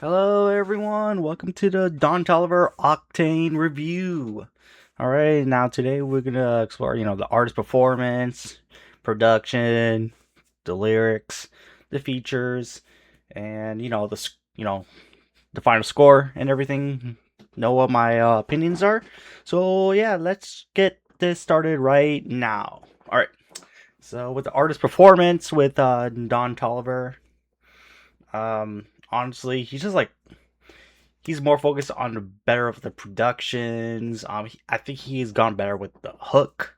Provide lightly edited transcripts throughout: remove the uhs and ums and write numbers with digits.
Hello, everyone. Welcome to the Don Tolliver Octane review. All right, now today we're gonna explore, the artist performance, production, the lyrics, the features, and the final score and everything. Know what my opinions are. So yeah, let's get this started right now. All right. So with the artist performance with Don Tolliver, honestly, he's more focused on the better of the productions. I think he's gone better with the hook,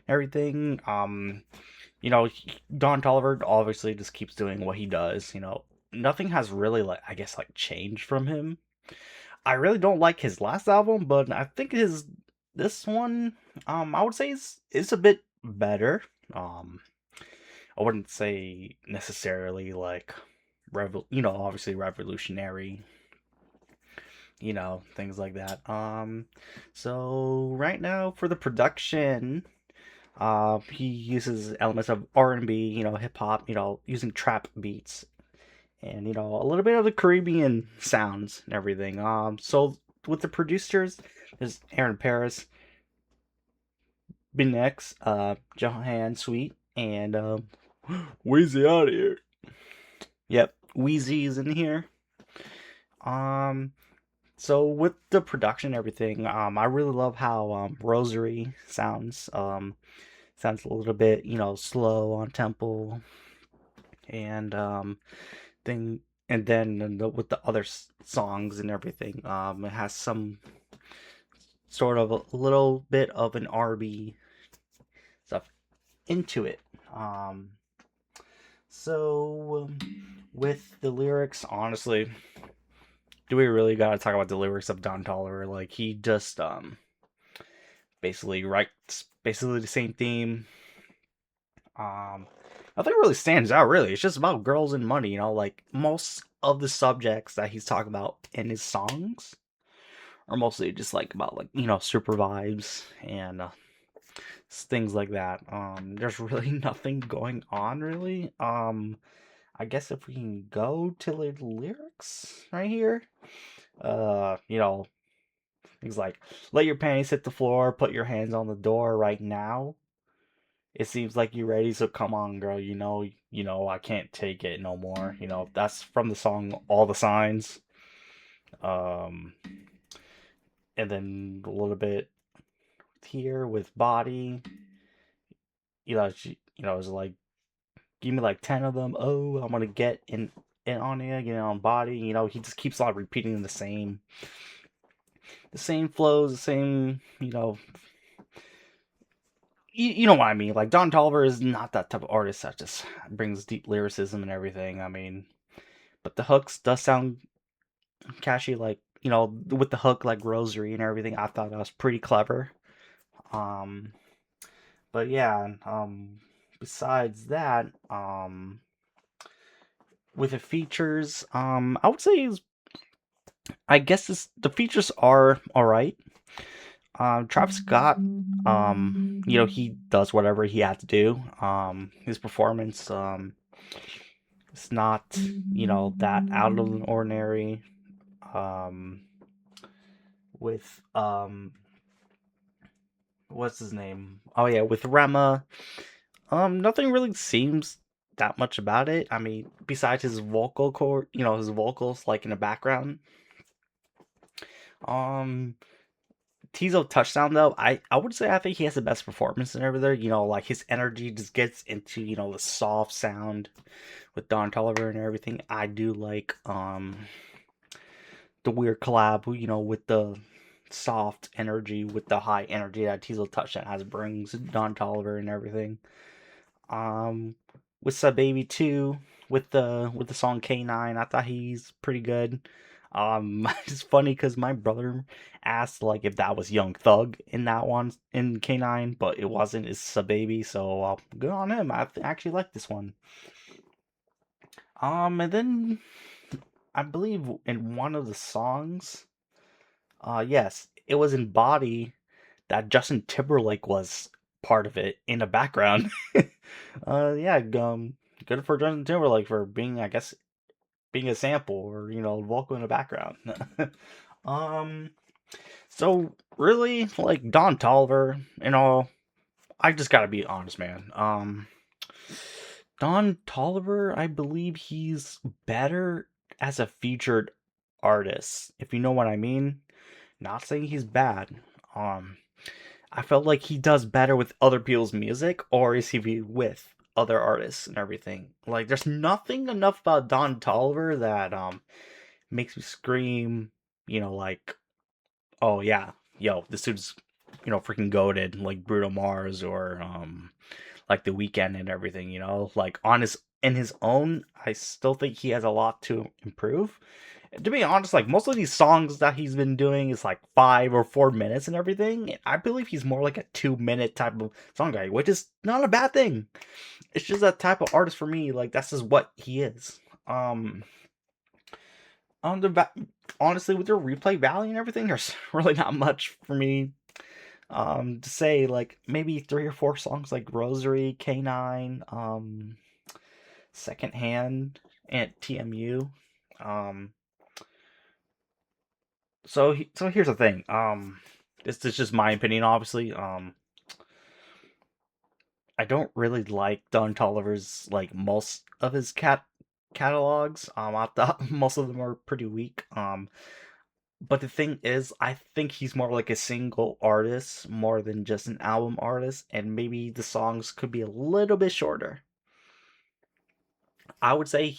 everything. Don Tolliver obviously just keeps doing what he does. Nothing has really like changed from him. I really don't like his last album, but I think his this one, I would say is a bit better. Um, I wouldn't say necessarily like obviously revolutionary, things like that. So right now for the production, he uses elements of R&B, hip hop, using trap beats and a little bit of the Caribbean sounds and everything. So with the producers, there's Aaron Paris, Binex, Johan Sweet, and Wheezy out of here. Yep, Wheezy is in here. Um, So with the production and everything, I really love how Rosary sounds. Sounds a little bit, slow on tempo, and thing, and then with the other songs and everything, it has some sort of a little bit of an R&B stuff into it. Um, so with the lyrics, honestly, do we really gotta talk about the lyrics of Don Toliver? Like he just basically writes basically the same theme. Nothing really stands out really. It's just about girls and money, like most of the subjects that he's talking about in his songs are mostly just like about like, super vibes and things like that. There's really nothing going on really. I guess if we can go to the lyrics right here. You know, things like let your panties hit the floor, put your hands on the door right now. It seems like you're ready, so come on, girl. I can't take it no more. That's from the song All the Signs. Um, and then a little bit here with Body. It's like, give me like 10 of them. Oh, I'm gonna get in on you, get on Body. He just keeps on repeating the same flows, the same, you know what I mean. Like Don Tolliver is not that type of artist that just brings deep lyricism and everything. I mean, but the hooks does sound catchy, like with the hook like Rosary and everything. I thought that was pretty clever. Um, but yeah, besides that, with the features, I would say I guess the features are all right. Travis Scott, he does whatever he had to do. His performance, it's not, that out of the ordinary. Um, with what's his name? Oh yeah, with Rema. Nothing really seems that much about it. I mean, besides his vocal cord, his vocals like in the background. Um, Tizo touchdown though, I would say I think he has the best performance in everything. Like his energy just gets into the soft sound with Don Toliver and everything. I do like the weird collab, with the soft energy with the high energy that Tizo touchdown has brings Don Toliver and everything. Um, with Sub Baby 2, with the song K9, I thought he's pretty good. It's funny because my brother asked like if that was Young Thug in that one in K9, but it wasn't. It's Sub Baby, so good on him. I actually like this one. And then I believe in one of the songs, yes, it was in Body that Justin Timberlake was part of it in the background. Yeah, good for Justin Timberlake for being, I guess, being a sample or vocal in the background. um, so really, like Don Tolliver and all, I just gotta be honest, man. Don Tolliver, I believe he's better as a featured artist, if you know what I mean. Not saying he's bad. Um, I felt like he does better with other people's music, or is he with other artists and everything. Like, there's nothing enough about Don Tolliver that makes me scream. Like, oh yeah, yo, this dude's freaking goated, like Bruno Mars or like The Weeknd and everything. Like in his own, I still think he has a lot to improve. To be honest, like most of these songs that he's been doing is like 5 or 4 minutes and everything. I believe he's more like a 2 minute type of song guy, which is not a bad thing. It's just that type of artist for me. Like that's just what he is. Um, on the honestly, with their replay value and everything, there's really not much for me to say. Like maybe 3 or 4 songs like Rosary, K9, Secondhand, and TMU. Um, so here's the thing. This is just my opinion, obviously. I don't really like Don Tolliver's like most of his catalogs. I thought most of them are pretty weak. But the thing is, I think he's more like a single artist more than just an album artist, and maybe the songs could be a little bit shorter. I would say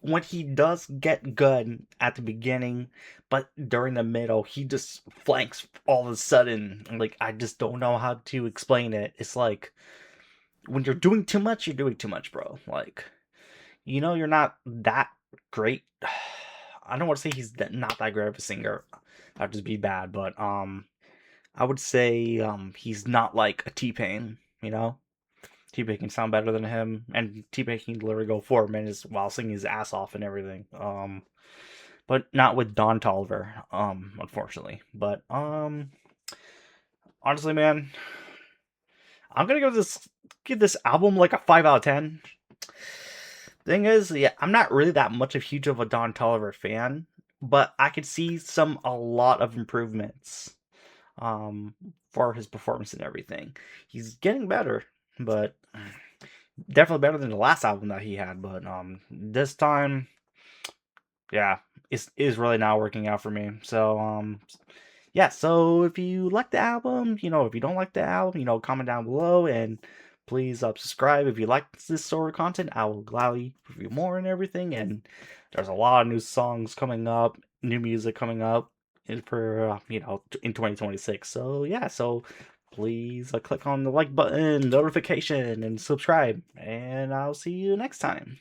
when he does get good at the beginning, but during the middle, he just flanks all of a sudden. Like I just don't know how to explain it. It's like when you're doing too much, you're doing too much, bro. Like you're not that great. I don't want to say he's not that great of a singer. That'd just be bad, but I would say he's not like a T-Pain. T-Pain can sound better than him, and T-Pain can literally go 4 minutes while singing his ass off and everything. But not with Don Tolliver, unfortunately. But honestly, man, I'm gonna give this album like a 5 out of 10. Thing is, yeah, I'm not really that much of huge of a Don Tolliver fan, but I could see a lot of improvements, um, for his performance and everything. He's getting better, but definitely better than the last album that he had. But this time, yeah, is really not working out for me. So yeah. So if you like the album, if you don't like the album, comment down below and please subscribe if you like this sort of content. I will gladly review more and everything. And there's a lot of new songs coming up, new music coming up for in 2026. So yeah. So please click on the like button, notification, and subscribe. And I'll see you next time.